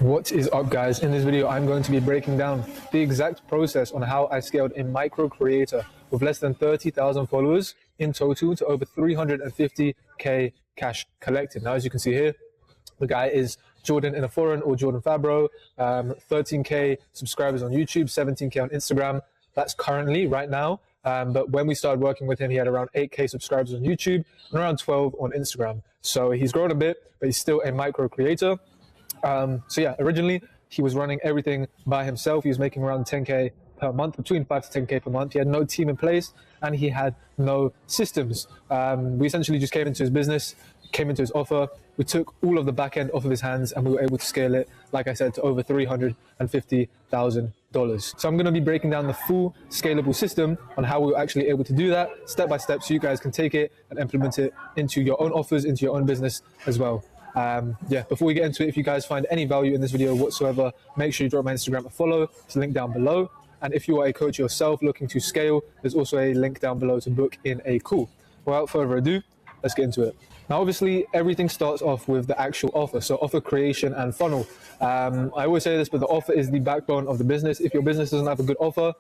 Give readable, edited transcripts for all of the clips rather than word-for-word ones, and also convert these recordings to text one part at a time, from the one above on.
What is up, guys? In this video I'm going to be breaking down the exact process on how I scaled a micro creator with less than 30,000 followers in total to over 350k cash collected. Now, as you can see here, the guy is Jordan Inaforan, or Jordan Fabro. 13k subscribers on YouTube, 17k on Instagram. That's currently right now, but when we started working with him, he had around 8k subscribers on YouTube and around 12 on Instagram. So he's grown a bit, but he's still a micro creator. So yeah, originally he was running everything by himself. He was making around 10k per month, between 5 to 10k per month. He had no team in place and he had no systems. We essentially just came into his business, came into his offer. We took all of the back end off of his hands and we were able to scale it, like I said, to over $350,000. So I'm going to be breaking down the full scalable system on how we were actually able to do that step by step, so you guys can take it and implement it into your own offers, into your own business as well. Before we get into it, if you guys find any value in this video whatsoever, make sure you drop my Instagram a follow. It's linked down below. And if you are a coach yourself looking to scale, there's also a link down below to book in a call. Without further ado, let's get into it. Now, obviously, everything starts off with the actual offer. So offer creation and funnel. I always say this, but the offer is the backbone of the business. If your business doesn't have a good offer,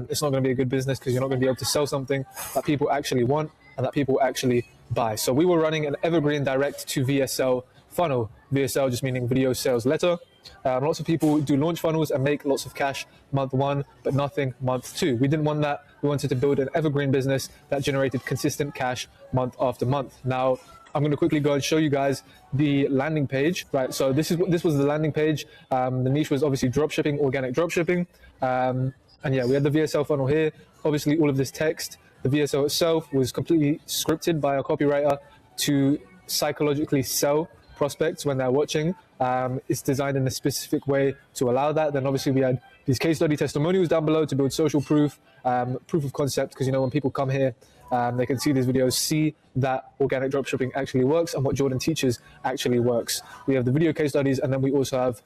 it's not going to be a good business, because you're not going to be able to sell something that people actually want and that people actually buy. So we were running an evergreen direct to VSL funnel. VSL just meaning video sales letter. Lots of people do launch funnels and make lots of cash month one, but nothing month two. We didn't want that. We wanted to build an evergreen business that generated consistent cash month after month. Now, I'm going to quickly go and show you guys the landing page. Right, so this was the landing page. The niche was obviously dropshipping, organic dropshipping. And yeah, we had the VSL funnel here. Obviously, all of this text. The VSL itself was completely scripted by a copywriter to psychologically sell prospects when they're watching. It's designed in a specific way to allow that. Then obviously we had these case study testimonials down below to build social proof, proof of concept, because when people come here, they can see these videos, see that organic dropshipping actually works and what Jordan teaches actually works. We have the video case studies, and then we also have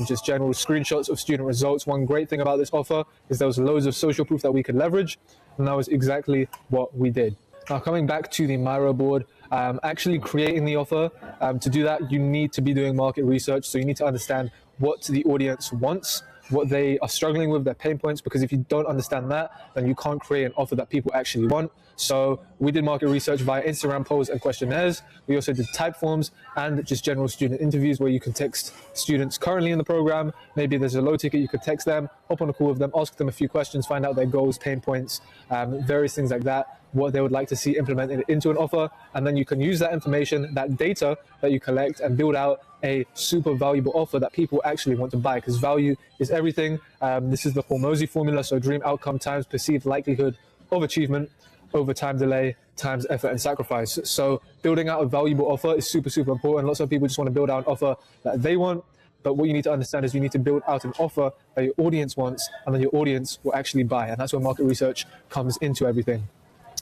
just general screenshots of student results. One great thing about this offer is there was loads of social proof that we could leverage, and that was exactly what we did. Now, coming back to the Miro board, actually creating the offer, to do that, you need to be doing market research. So you need to understand what the audience wants, what they are struggling with, their pain points, because if you don't understand that, then you can't create an offer that people actually want. So we did market research via Instagram polls and questionnaires. We also did type forms and just general student interviews, where you can text students currently in the program. Maybe there's a low ticket, you could text them, hop on a call with them, ask them a few questions, find out their goals, pain points, various things like that, what they would like to see implemented into an offer. And then you can use that information, that data that you collect, and build out a super valuable offer that people actually want to buy, because value is everything. This is the Hormozi formula. So dream outcome times perceived likelihood of achievement over time delay times effort and sacrifice. So building out a valuable offer is super, super important. Lots of people just want to build out an offer that they want. But what you need to understand is you need to build out an offer that your audience wants, and then your audience will actually buy. And that's where market research comes into everything.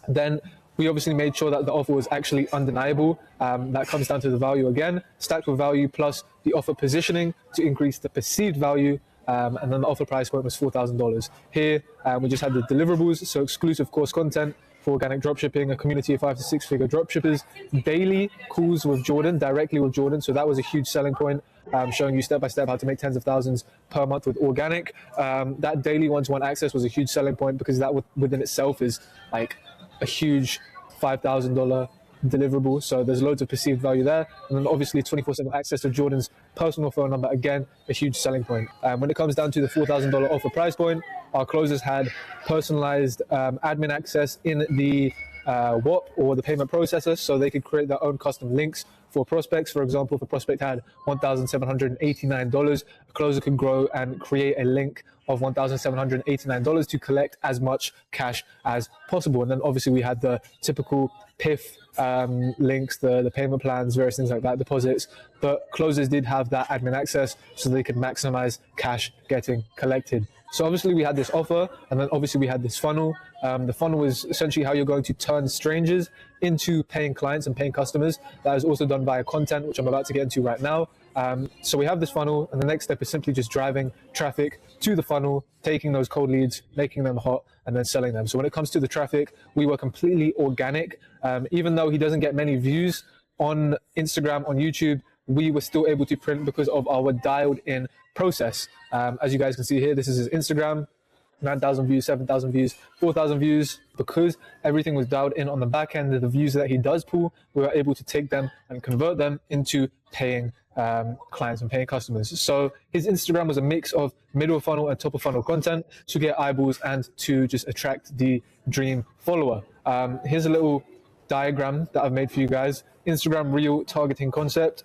Then we obviously made sure that the offer was actually undeniable. That comes down to the value again, stacked with value plus the offer positioning to increase the perceived value. And then the offer price point was $4,000. Here, we just had the deliverables, so exclusive course content for organic dropshipping, a community of 5 to 6 figure dropshippers, daily calls with Jordan, directly with Jordan. So that was a huge selling point, showing you step by step how to make tens of thousands per month with organic. That daily one-to-one access was a huge selling point, because that within itself is like a huge $5,000 deliverable. So there's loads of perceived value there. And then obviously 24/7 access to Jordan's personal phone number, again, a huge selling point. When it comes down to the $4,000 offer price point, our closers had personalized admin access in the WAP, or the payment processor, so they could create their own custom links for prospects. For example, if a prospect had $1,789, a closer could grow and create a link of $1,789 to collect as much cash as possible. And then obviously we had the typical PIF links, the payment plans, various things like that, deposits. But closers did have that admin access, so they could maximize cash getting collected. So obviously we had this offer, and then obviously we had this funnel. The funnel is essentially how you're going to turn strangers into paying clients and paying customers. That is also done via content, which I'm about to get into right now. So we have this funnel, and the next step is simply just driving traffic to the funnel, taking those cold leads, making them hot, and then selling them. So when it comes to the traffic, we were completely organic. Even though he doesn't get many views on Instagram, on YouTube, we were still able to print because of our dialed in process. As you guys can see here, this is his Instagram. 9,000 views, 7,000 views, 4,000 views. Because everything was dialed in on the back end of the views that he does pull, we were able to take them and convert them into paying clients and paying customers. So his Instagram was a mix of middle funnel and top of funnel content to get eyeballs and to just attract the dream follower. Here's a little diagram that I've made for you guys. Instagram reel targeting concept.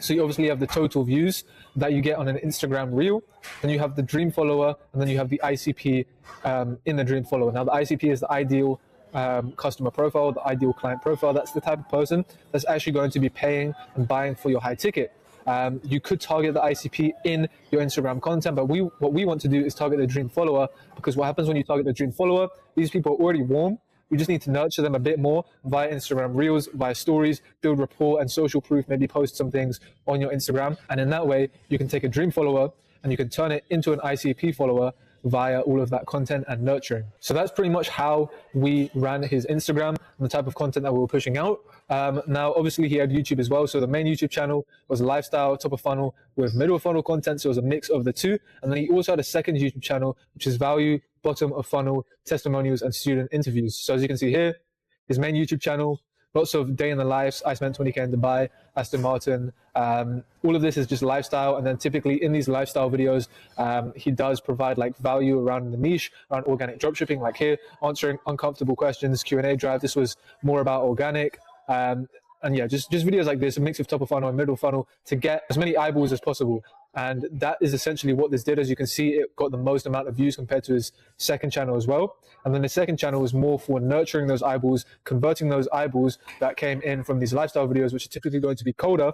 So you obviously have the total views that you get on an Instagram reel, then you have the dream follower, and then you have the ICP in the dream follower. Now the ICP is the ideal customer profile, the ideal client profile. That's the type of person that's actually going to be paying and buying for your high ticket. You could target the ICP in your Instagram content, but what we want to do is target the dream follower, because what happens when you target the dream follower, these people are already warm. You just need to nurture them a bit more via Instagram Reels, via stories, build rapport and social proof, maybe post some things on your Instagram. And in that way, you can take a dream follower and you can turn it into an ICP follower via all of that content and nurturing. So that's pretty much how we ran his Instagram and the type of content that we were pushing out. Now, obviously, he had YouTube as well. So the main YouTube channel was lifestyle, top of funnel with middle funnel content. So it was a mix of the two. And then he also had a second YouTube channel, which is value, bottom of funnel, testimonials, and student interviews. So as you can see here, his main YouTube channel, lots of day in the lives. I spent 20K in Dubai, Aston Martin. All of this is just lifestyle. And then typically in these lifestyle videos, he does provide like value around the niche, around organic dropshipping, like here, answering uncomfortable questions, Q&A drive. This was more about organic. And yeah, just videos like this, a mix of top of funnel and middle funnel to get as many eyeballs as possible. And that is essentially what this did. As you can see, it got the most amount of views compared to his second channel as well. And then the second channel was more for nurturing those eyeballs, converting those eyeballs that came in from these lifestyle videos, which are typically going to be colder,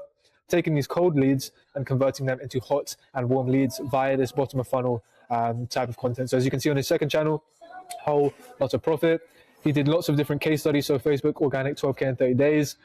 taking these cold leads and converting them into hot and warm leads via this bottom of funnel type of content. So as you can see on his second channel, whole lot of profit. He did lots of different case studies. So Facebook, organic, 12K in 30 days,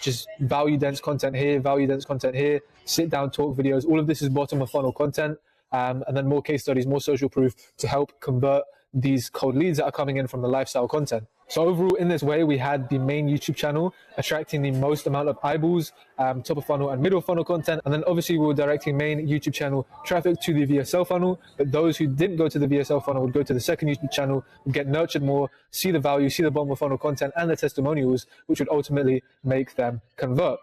just value dense content here, value dense content here, sit down talk videos. All of this is bottom of funnel content. And then more case studies, more social proof to help convert these cold leads that are coming in from the lifestyle content. So overall, in this way, we had the main YouTube channel attracting the most amount of eyeballs, top of funnel and middle funnel content. And then obviously we were directing main YouTube channel traffic to the VSL funnel. But those who didn't go to the VSL funnel would go to the second YouTube channel, would get nurtured more, see the value, see the bottom of funnel content and the testimonials, which would ultimately make them convert.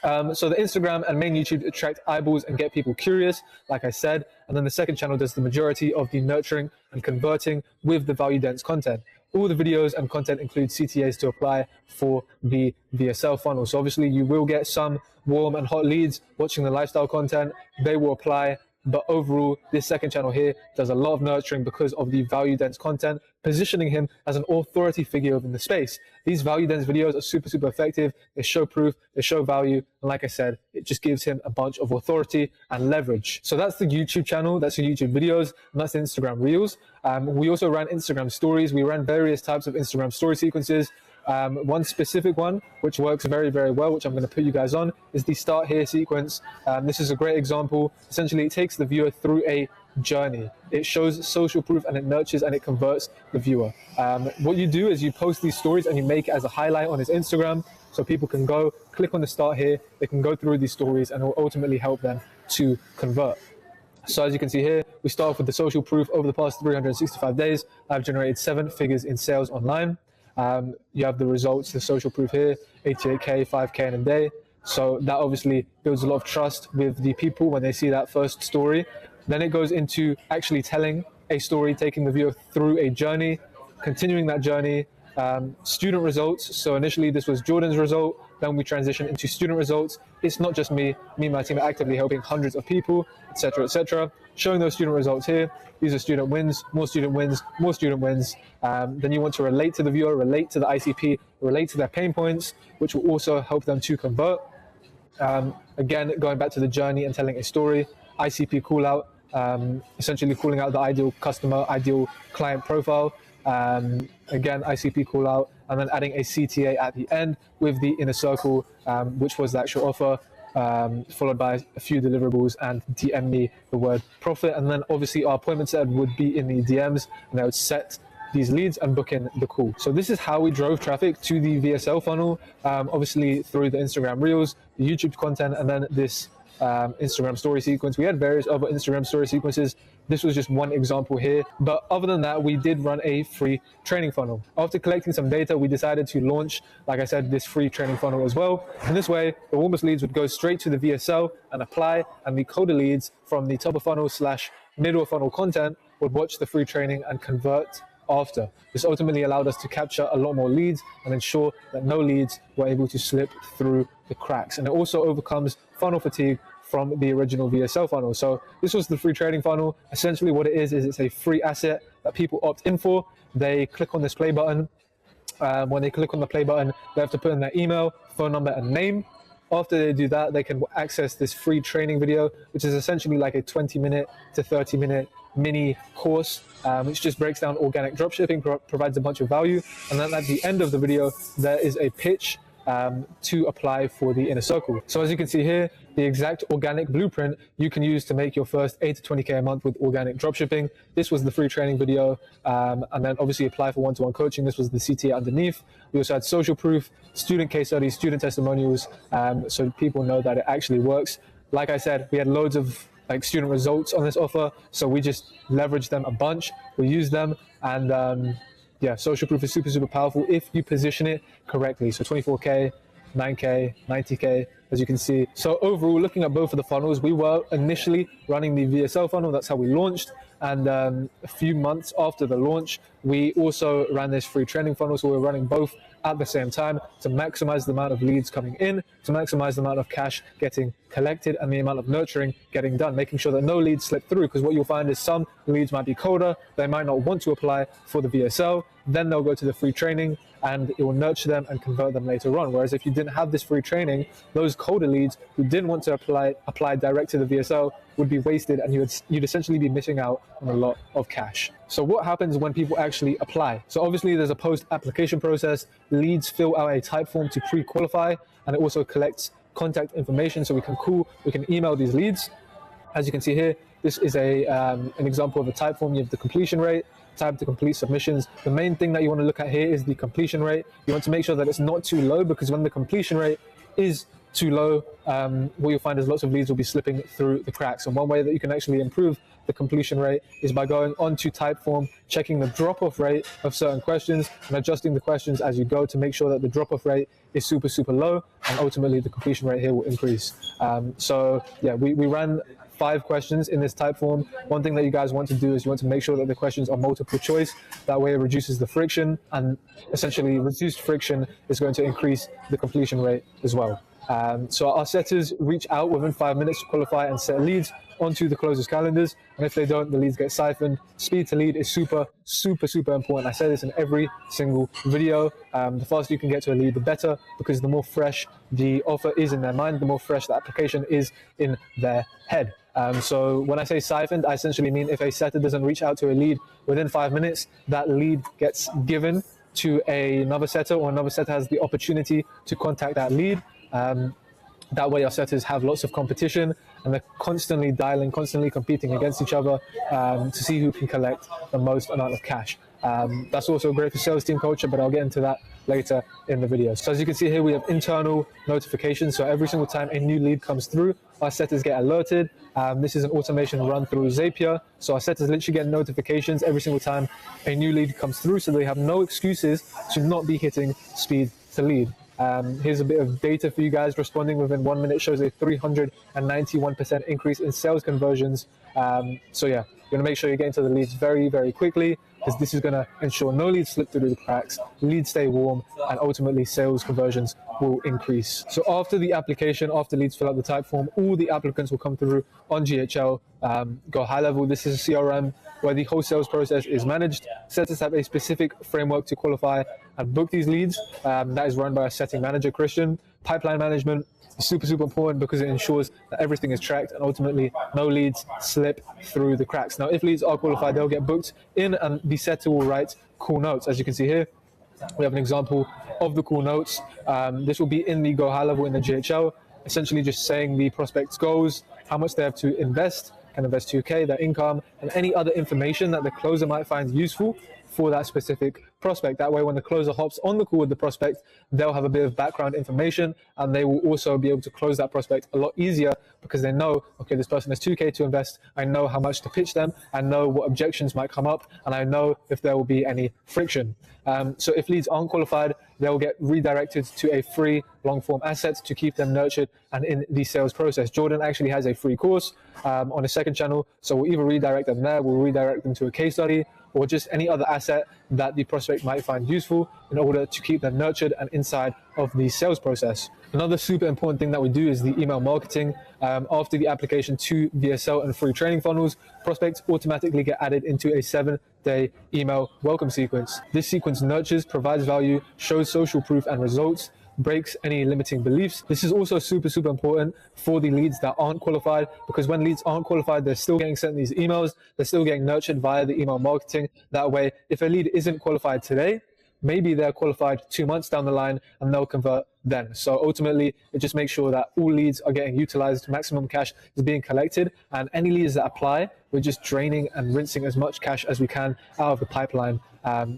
So the Instagram and main YouTube attract eyeballs and get people curious, like I said. And then the second channel does the majority of the nurturing and converting with the value dense content. All the videos and content include CTAs to apply for the VSL funnel. So obviously you will get some warm and hot leads watching the lifestyle content. They will apply. But overall, this second channel here does a lot of nurturing because of the value dense content, positioning him as an authority figure within the space. These value dense videos are super, super effective. They show proof, they show value. And like I said, it just gives him a bunch of authority and leverage. So that's the YouTube channel, that's the YouTube videos, and that's the Instagram Reels. We also ran Instagram stories. We ran various types of Instagram story sequences. One specific one, which works very, very well, which I'm going to put you guys on, is the start here sequence. This is a great example. Essentially, it takes the viewer through a journey. It shows social proof and it nurtures and it converts the viewer. What you do is you post these stories and you make it as a highlight on his Instagram, so people can go click on the start here. They can go through these stories and it will ultimately help them to convert. So as you can see here, we start off with the social proof. Over the past 365 days, I've generated 7 figures in sales online. You have the results, the social proof here, 88K, 5K in a day. So that obviously builds a lot of trust with the people when they see that first story. Then it goes into actually telling a story, taking the viewer through a journey, continuing that journey. Student results. So initially this was Jordan's result. Then we transition into student results. It's not just me and my team are actively helping hundreds of people, etc., etc. Showing those student results here. These are student wins, more student wins, more student wins. Then you want to relate to the viewer, relate to the ICP, relate to their pain points, which will also help them to convert. Again, going back to the journey and telling a story, ICP call out, essentially calling out the ideal customer, ideal client profile. Again, ICP call out, and then adding a CTA at the end with the inner circle, which was the actual offer, followed by a few deliverables, and DM me the word profit. And then obviously our appointment set would be in the DMs, and they would set these leads and book in the call. So this is how we drove traffic to the VSL funnel, obviously through the Instagram Reels, the YouTube content, and then this Instagram story sequence. We had various other Instagram story sequences. This was just one example here. But other than that, we did run a free training funnel. After collecting some data, we decided to launch, like I said, this free training funnel as well. And this way, the warmest leads would go straight to the VSL and apply, and the colder leads from the top of funnel / middle of funnel content would watch the free training and convert after. This ultimately allowed us to capture a lot more leads and ensure that no leads were able to slip through the cracks. And it also overcomes funnel fatigue from the original VSL funnel. So this was the free trading funnel. Essentially what it is it's a free asset that people opt in for. They click on this play button. When they click on the play button, they have to put in their email, phone number, and name. After they do that, they can access this free training video, which is essentially like a 20-minute to 30-minute mini course, which just breaks down organic dropshipping, provides a bunch of value. And then at the end of the video, there is a pitch to apply for the inner circle. So as you can see here, the exact organic blueprint you can use to make your first 8 to 20K a month with organic dropshipping. This was the free training video, and then obviously apply for one-to-one coaching. This was the CTA underneath. We also had social proof, student case studies, student testimonials, so people know that it actually works. Like I said, we had loads of student results on this offer, so we just leveraged them a bunch. We used them, and yeah, social proof is super, super powerful if you position it correctly. So 24K, 9K, 90K, as you can see. So overall, looking at both of the funnels, we were initially running the VSL funnel. That's how we launched. And a few months after the launch, we also ran this free training funnel. So we're running both at the same time to maximize the amount of leads coming in, to maximize the amount of cash getting collected, and the amount of nurturing getting done, making sure that no leads slip through. Because what you'll find is some leads might be colder, they might not want to apply for the VSL, then they'll go to the free training and it will nurture them and convert them later on. Whereas if you didn't have this free training, those colder leads who didn't want to apply direct to the VSL would be wasted, and you'd essentially be missing out on a lot of cash. So what happens when people actually apply? So obviously there's a post-application process. Leads fill out a type form to pre-qualify, and it also collects contact information so we can email these leads. As you can see here, this is an example of a type form. You have the completion rate, time to complete submissions. The main thing that you want to look at here is the completion rate. You want to make sure that it's not too low, because when the completion rate is too low, what you'll find is lots of leads will be slipping through the cracks. And one way that you can actually improve the completion rate is by going onto Typeform, checking the drop-off rate of certain questions and adjusting the questions as you go to make sure that the drop-off rate is super, super low, and ultimately the completion rate here will increase. So yeah, we ran 5 questions in this Typeform. One thing that you guys want to do is you want to make sure that the questions are multiple choice. That way it reduces the friction, and essentially reduced friction is going to increase the completion rate as well. So our setters reach out within 5 minutes to qualify and set leads onto the closers' calendars. And if they don't, the leads get siphoned. Speed to lead is super, super, super important. I say this in every single video. The faster you can get to a lead, the better, because the more fresh the offer is in their mind, the more fresh the application is in their head. So when I say siphoned, I essentially mean if a setter doesn't reach out to a lead within 5 minutes, that lead gets given to another setter, or another setter has the opportunity to contact that lead. That way our setters have lots of competition, and they're constantly dialing, constantly competing against each other to see who can collect the most amount of cash. That's also great for sales team culture, but I'll get into that later in the video. So as you can see here, we have internal notifications. So every single time a new lead comes through, our setters get alerted. This is an automation run through Zapier. So our setters literally get notifications every single time a new lead comes through, so they have no excuses to not be hitting speed to lead. Here's a bit of data for you guys. Responding within 1 minute shows a 391% increase in sales conversions. So yeah, you're gonna make sure you get into the leads very, very quickly, because this is gonna ensure no leads slip through the cracks, leads stay warm, and ultimately sales conversions will increase. So after the application, after leads fill out the type form, all the applicants will come through on GHL. Go high level, this is a CRM where the whole sales process is managed. Setters have a specific framework to qualify and book these leads. That is run by a setting manager, Christian. Pipeline management is super, super important because it ensures that everything is tracked and ultimately no leads slip through the cracks. Now, if leads are qualified, they'll get booked in, and the setter will write cool notes. As you can see here, we have an example of the cool notes. This will be in the Go High Level in the GHL, essentially just saying the prospect's goals, how much they have to invest, can invest 2K, their income, and any other information that the closer might find useful for that specific prospect. That way, when the closer hops on the call with the prospect, they'll have a bit of background information, and they will also be able to close that prospect a lot easier because they know, okay, this person has 2K to invest. I know how much to pitch them. I know what objections might come up, and I know if there will be any friction. So if leads aren't qualified, they'll get redirected to a free long form asset to keep them nurtured and in the sales process. Jordan actually has a free course on his second channel. So we'll either redirect them there, we'll redirect them to a case study, or just any other asset that the prospect might find useful in order to keep them nurtured and inside of the sales process. Another super important thing that we do is the email marketing. After the application to VSL and free training funnels, prospects automatically get added into a 7-day email welcome sequence. This sequence nurtures, provides value, shows social proof and results, breaks any limiting beliefs. This is also super important for the leads that aren't qualified, because when leads aren't qualified, they're still getting sent these emails, they're still getting nurtured via the email marketing. That way, if a lead isn't qualified today, maybe they're qualified 2 months down the line and they'll convert then. So ultimately, it just makes sure that all leads are getting utilized, maximum cash is being collected, and any leads that apply, we're just draining and rinsing as much cash as we can out of the pipeline.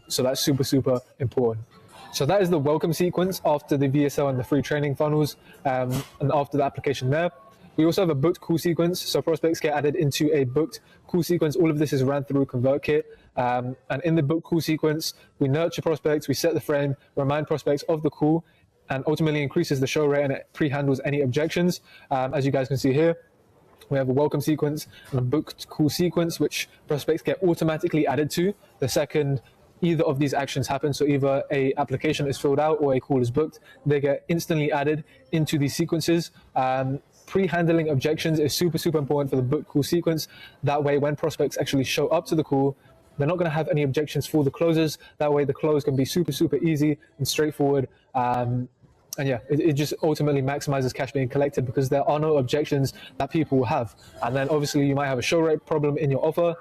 So that's super important. So that is the welcome sequence after the VSL and the free training funnels, and after the application there. We also have a booked call sequence, so prospects get added into a booked call sequence. All of this is ran through ConvertKit, and in the booked call sequence, we nurture prospects, we set the frame, remind prospects of the call, and ultimately increases the show rate, and it pre-handles any objections. As you guys can see here, we have a welcome sequence and a booked call sequence, which prospects get automatically added to the second either of these actions happen. So either a application is filled out or a call is booked, they get instantly added into these sequences. Pre-handling objections is super important for the book call sequence. That way, when prospects actually show up to the call, they're not going to have any objections for the closes. That way, the close can be super easy and straightforward. And yeah, it just ultimately maximizes cash being collected because there are no objections that people will have. And then obviously, you might have a show rate problem in your offer.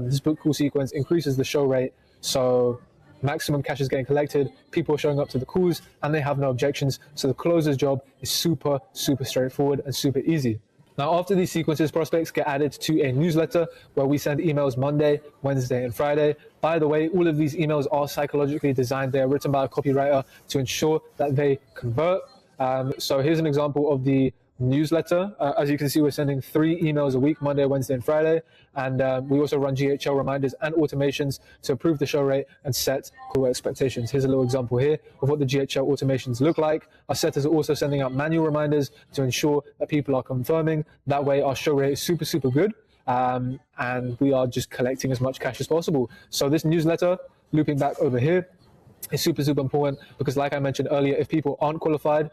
This book call sequence increases the show rate. So maximum cash is getting collected, people are showing up to the calls, and they have no objections. So the closer's job is super straightforward and super easy. Now, after these sequences, prospects get added to a newsletter where we send emails Monday, Wednesday, and Friday. By the way, all of these emails are psychologically designed. They are written by a copywriter to ensure that they convert. So here's an example of the newsletter. As you can see, we're sending 3 emails a week, Monday, Wednesday, and Friday. And we also run GHL reminders and automations to improve the show rate and set call expectations. Here's a little example here of what the GHL automations look like. Our setters are also sending out manual reminders to ensure that people are confirming. That way, our show rate is super good. And we are just collecting as much cash as possible. So this newsletter, looping back over here, is super important because, like I mentioned earlier, if people aren't qualified,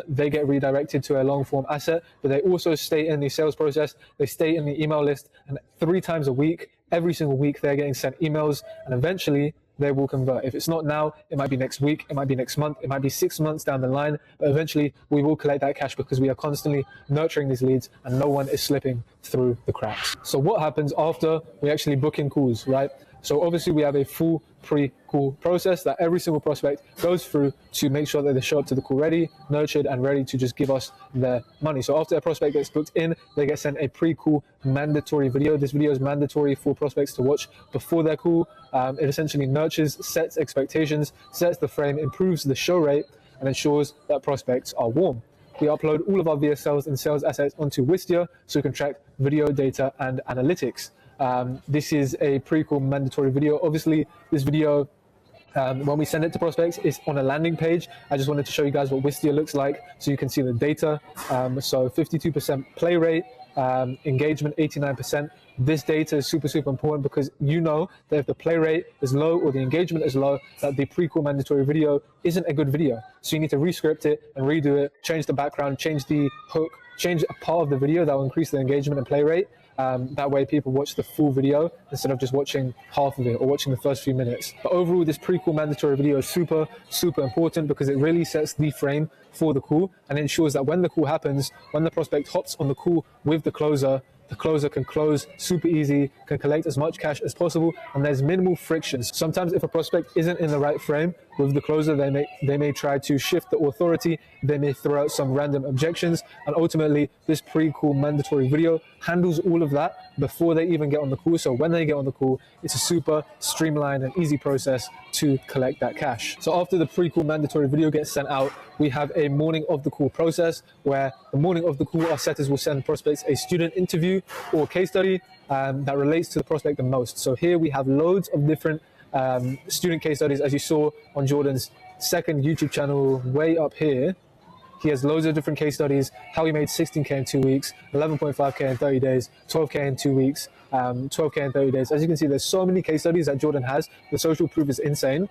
they get redirected to a long form asset, but they also stay in the sales process, they stay in the email list, and 3 times a week, every single week, they're getting sent emails, and eventually they will convert. If it's not now, it might be next week, it might be next month, it might be 6 months down the line, but eventually we will collect that cash because we are constantly nurturing these leads and no one is slipping through the cracks. So what happens after we actually book in calls, right? So obviously we have a full pre-call process that every single prospect goes through to make sure that they show up to the call ready, nurtured, and ready to just give us their money. So after a prospect gets booked in, they get sent a pre-call mandatory video. This video is mandatory for prospects to watch before their call. It essentially nurtures, sets expectations, sets the frame, improves the show rate, and ensures that prospects are warm. We upload all of our VSLs and sales assets onto Wistia so we can track video, data, and analytics. This is a pre-call mandatory video. Obviously, this video, when we send it to prospects, is on a landing page. I just wanted to show you guys what Wistia looks like so you can see the data. So 52% play rate, engagement 89%. This data is super important because you know that if the play rate is low or the engagement is low, that the pre-call mandatory video isn't a good video. So you need to rescript it and redo it, change the background, change the hook, change a part of the video that will increase the engagement and play rate. That way people watch the full video instead of just watching half of it or watching the first few minutes. But overall, this pre-call mandatory video is super important because it really sets the frame for the call and ensures that when the call happens, when the prospect hops on the call with the closer can close super easy, can collect as much cash as possible, and there's minimal frictions. Sometimes if a prospect isn't in the right frame, with the closer, they may try to shift the authority, they may throw out some random objections, and ultimately this pre-call mandatory video handles all of that before they even get on the call. So when they get on the call, it's a super streamlined and easy process to collect that cash. So after the pre-call mandatory video gets sent out, we have a morning of the call process, where the morning of the call, our setters will send prospects a student interview or case study that relates to the prospect the most. So here we have loads of different student case studies, as you saw on Jordan's second YouTube channel way up here. He has loads of different case studies, how he made 16K in 2 weeks, 11.5K in 30 days, 12K in 2 weeks, 12K in 30 days. As you can see, there's so many case studies that Jordan has. The social proof is insane.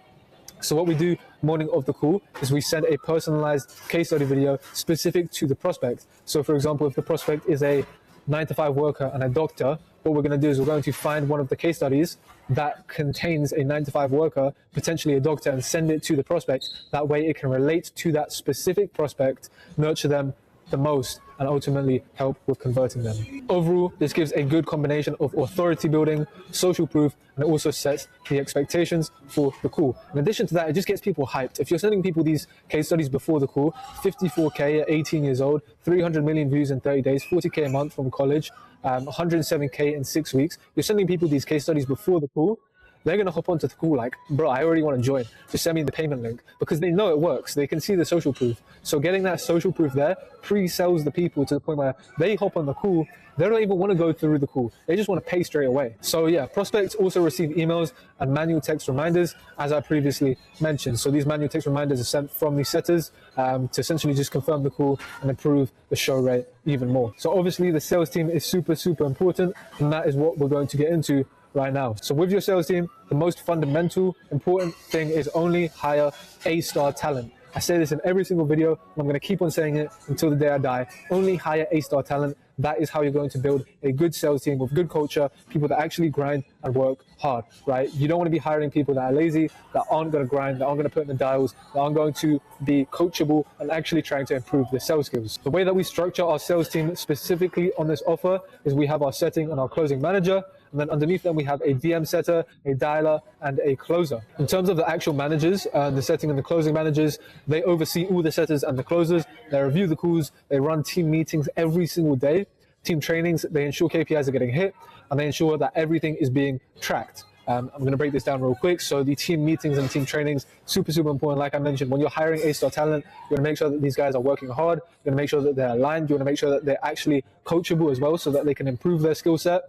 So what we do morning of the call is we send a personalized case study video specific to the prospect. So for example, if the prospect is a 9-to-5 worker and a doctor, what we're going to do is we're going to find one of the case studies that contains a 9-to-5 worker, potentially a doctor, and send it to the prospect. That way it can relate to that specific prospect, nurture them the most, and ultimately help with converting them. Overall, this gives a good combination of authority building, social proof, and it also sets the expectations for the call. In addition to that, it just gets people hyped. If you're sending people these case studies before the call, 54K at 18 years old, 300 million views in 30 days, 40K a month from college, 107K in 6 weeks. You're sending people these case studies before the call. They're going to hop onto the call like, bro, I already want to join. Just send me the payment link, because they know it works. They can see the social proof. So getting that social proof there pre-sells the people to the point where they hop on the call. They don't even want to go through the call. They just want to pay straight away. So yeah, prospects also receive emails and manual text reminders, as I previously mentioned. So these manual text reminders are sent from the setters to essentially just confirm the call and improve the show rate even more. So obviously the sales team is super, super important, and that is what we're going to get into right now. So with your sales team, the most fundamental, important thing is only hire A-star talent. I say this in every single video, and I'm going to keep on saying it until the day I die. Only hire A-star talent. That is how you're going to build a good sales team with good culture, people that actually grind and work hard, right? You don't want to be hiring people that are lazy, that aren't going to grind, that aren't going to put in the dials, that aren't going to be coachable and actually trying to improve their sales skills. The way that we structure our sales team specifically on this offer is we have our setting and our closing manager, and then underneath them we have a DM setter, a dialer, and a closer. In terms of the actual managers, the setting and the closing managers, they oversee all the setters and the closers. They review the calls, they run team meetings every single day, team trainings, they ensure KPIs are getting hit, and they ensure that everything is being tracked. I'm going to break this down real quick. So the team meetings and team trainings, super, super important. Like I mentioned, when you're hiring A-star talent, you want to make sure that these guys are working hard. You want to make sure that they're aligned. You want to make sure that they're actually coachable as well, so that they can improve their skill set.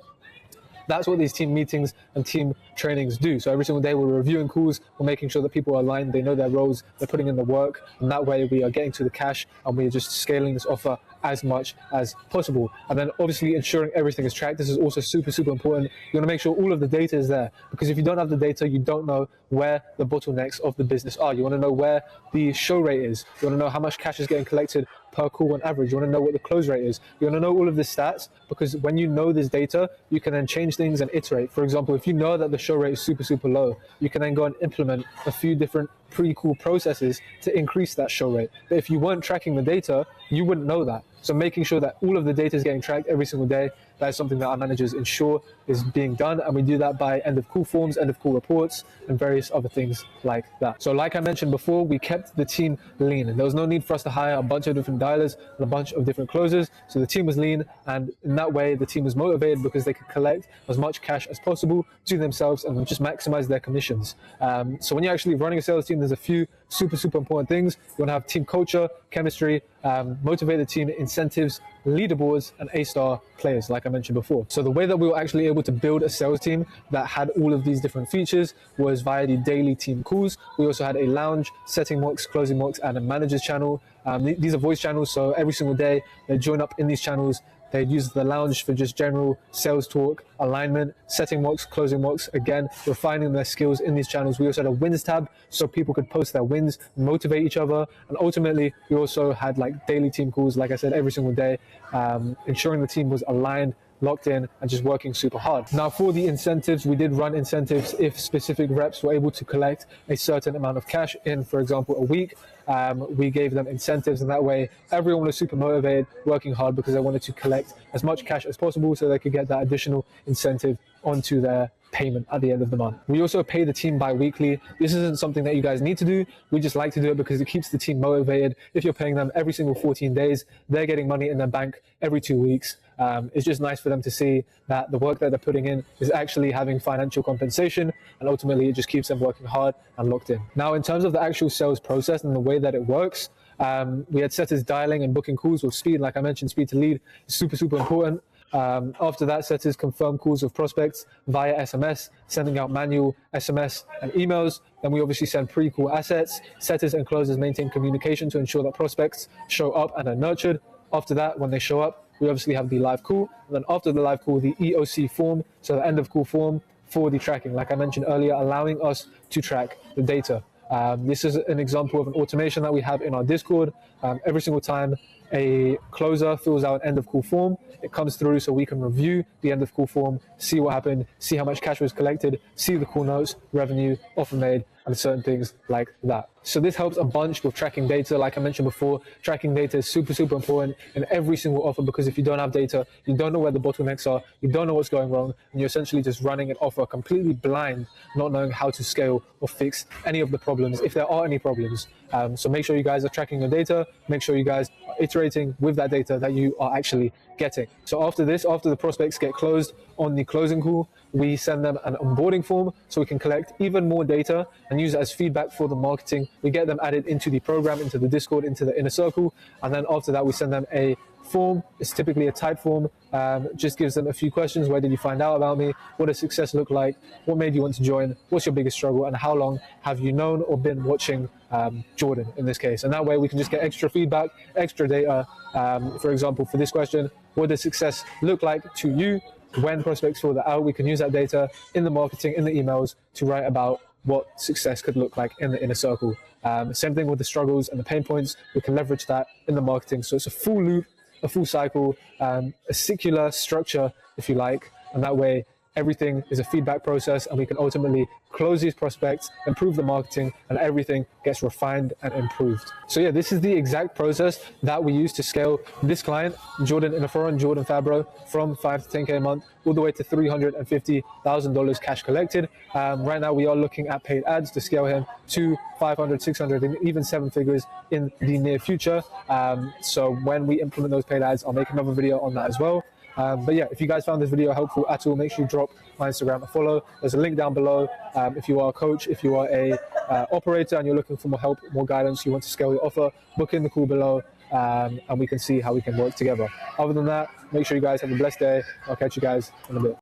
That's what these team meetings and team trainings do. So every single day we're reviewing calls, we're making sure that people are aligned, they know their roles, they're putting in the work, and that way we are getting to the cash and we're just scaling this offer as much as possible. And then obviously ensuring everything is tracked. This is also super, super important. You want to make sure all of the data is there, because if you don't have the data, you don't know where the bottlenecks of the business are. You want to know where the show rate is. You want to know how much cash is getting collected per call on average. You want to know what the close rate is. You want to know all of the stats, because when you know this data, you can then change things and iterate. For example, if you know that the show rate is super, super low, you can then go and implement a few different pre-call processes to increase that show rate. But if you weren't tracking the data, you wouldn't know that. So making sure that all of the data is getting tracked every single day, that is something that our managers ensure is being done. And we do that by end of call forms, end of call reports, and various other things like that. So like I mentioned before, we kept the team lean, and there was no need for us to hire a bunch of different dialers and a bunch of different closers. So the team was lean, and in that way, the team was motivated because they could collect as much cash as possible to themselves and just maximize their commissions. So when you're actually running a sales team, there's a few super, super important things. You want to have team culture, chemistry, motivate the team, incentives, leaderboards, and A-star players, like I mentioned before. So the way that we were actually able to build a sales team that had all of these different features was via the daily team calls. We also had a lounge, setting mocks, closing mocks, and a manager's channel. These are voice channels, so every single day they join up in these channels. They'd use the lounge for just general sales talk, alignment, setting mocks, closing mocks, again, refining their skills in these channels. We also had a wins tab so people could post their wins, motivate each other. And ultimately, we also had like daily team calls, like I said, every single day, ensuring the team was aligned, locked in, and just working super hard. Now for the incentives, we did run incentives if specific reps were able to collect a certain amount of cash in, for example, a week. We gave them incentives, and that way everyone was super motivated, working hard, because they wanted to collect as much cash as possible so they could get that additional incentive onto their payment at the end of the month. We also pay the team bi-weekly. This isn't something that you guys need to do. We just like to do it because it keeps the team motivated. If you're paying them every single 14 days, they're getting money in their bank every 2 weeks. It's just nice for them to see that the work that they're putting in is actually having financial compensation, and ultimately it just keeps them working hard and locked in. Now, in terms of the actual sales process and the way that it works, we had setters dialing and booking calls with speed. Like I mentioned, speed to lead is super, super important. After that, setters confirm calls with prospects via SMS, sending out manual SMS and emails. Then we obviously send pre-call assets. Setters and closers maintain communication to ensure that prospects show up and are nurtured. After that, when they show up, we obviously have the live call. And then after the live call, the EOC form, so the end of call form for the tracking. Like I mentioned earlier, allowing us to track the data. This is an example of an automation that we have in our Discord. Every single time a closer fills out an end of call form, it comes through so we can review the end of call form, see what happened, see how much cash was collected, see the call notes, revenue, offer made, and certain things like that. So this helps a bunch with tracking data. Like I mentioned before, tracking data is super, super important in every single offer, because if you don't have data, you don't know where the bottlenecks are, you don't know what's going wrong, and you're essentially just running an offer completely blind, not knowing how to scale or fix any of the problems, if there are any problems. So make sure you guys are tracking your data, make sure you guys are iterating with that data that you are actually getting. So after this, after the prospects get closed on the closing call, we send them an onboarding form so we can collect even more data and use it as feedback for the marketing. We get them added into the program, into the Discord, into the inner circle. And then after that, we send them a form. It's typically a type form. Just gives them a few questions. Where did you find out about me? What does success look like? What made you want to join? What's your biggest struggle? And how long have you known or been watching Jordan in this case? And that way we can just get extra feedback, extra data. For example, for this question, what does success look like to you? When prospects fill that out, we can use that data in the marketing, in the emails, to write about what success could look like in the inner circle. Same thing with the struggles and the pain points. We can leverage that in the marketing. So it's a full loop, a full cycle, a circular structure, if you like. And that way, everything is a feedback process, and we can ultimately close these prospects, improve the marketing, and everything gets refined and improved. So yeah, this is the exact process that we use to scale this client, Jordan Inaforan, Jordan Fabro, from 5 to 10K a month, all the way to $350,000 cash collected. Right now, we are looking at paid ads to scale him to 500, 600, and even 7 figures in the near future. So when we implement those paid ads, I'll make another video on that as well. But yeah, if you guys found this video helpful at all, make sure you drop my Instagram a follow. There's a link down below. If you are a coach, if you are a operator and you're looking for more help, more guidance, you want to scale your offer, book in the call below, and we can see how we can work together. Other than that, make sure you guys have a blessed day. I'll catch you guys in a bit.